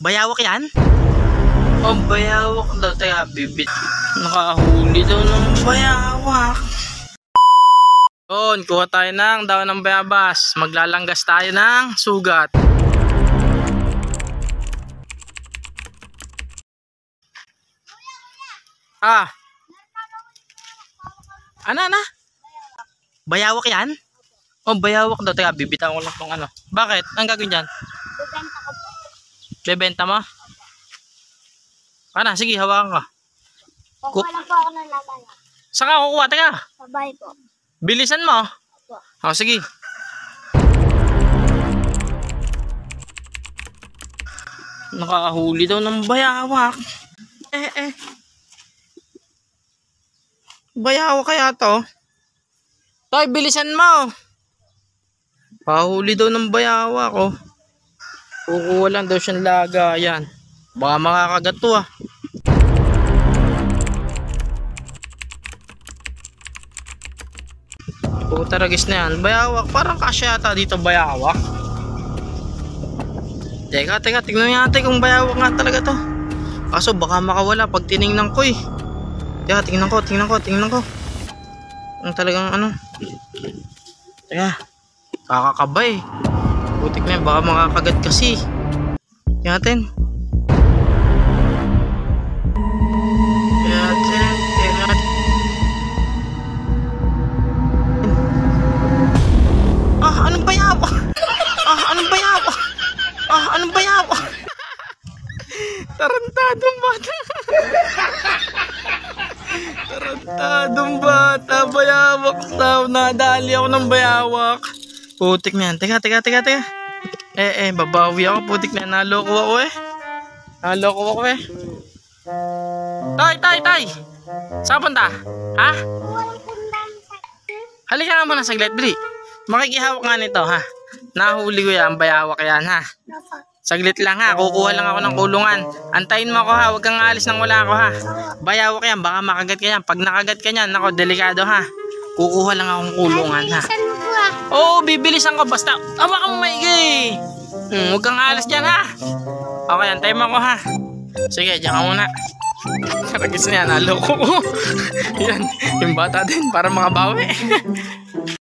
Bayawak yan? Oh, bayawak daw. Teka, bibit. Nakahuli daw ng bayawak. Yun, kuha tayo ng daon ng bayabas. Maglalanggas tayo ng sugat. Ah. Ano? Bayawak yan? Oh, bayawak daw. Teka, bibitawan ko lang tong ano. Bakit? Ang gagawin dyan? Bebenta ko po. Bebenta mo? Ano? Sige, hawakan ka. Kukuha lang po ako ng lalaya. Saan ka kukuha? Teka. Sabay po. Bilisan mo. Opo. Oh, sige. Nakahuli daw ng bayawak. Bayawak kaya to? Toy, bilisan mo. Pahuli daw ng bayawak, oh. Kukuha lang daw siyang laga. Ayan. Baka makakagat to, ah. Puta ragis na yan. Bayawak. Parang kasya yata dito bayawak. Teka. Tignan natin kung bayawak nga talaga to. Kaso baka makawala pag tinignan ko, eh. Teka, tingnan ko. Ang talagang ano. Teka. Kakakabay. Putik na yan. Baka makakagat kasi. Tingnan natin. Anong bayawak? Tarantadong bata. Tarantadong bata. Bayawak daw. Nadali ako ng bayawak. Putik na yan. Teka. Babawi ako. Putik na yan. Naloko ako eh. Tay. Saan punta? Ha? Halika nga muna saglit. Bili. Makikihawak nga nito, ha? Nahuli ko yan. Bayawak yan, ha? Saglit lang, ha? Kukuha lang ako ng kulungan. Antayin mo ako, ha? Huwag kang aalis nang wala ako, ha? Bayawak yan. Baka makagat ka yan. Pag nakagat ka yan, nako, delikado, ha? Kukuha lang akong kulungan, ha? Oo, bibilisan ko. Basta, hawakan mo maigi. Huwag kang aalis dyan, ha? Okay, antayin mo ako, ha? Sige, dyan ka muna. Karagis na yan. Naloko ko. Yan. Yung bata din para makabawi.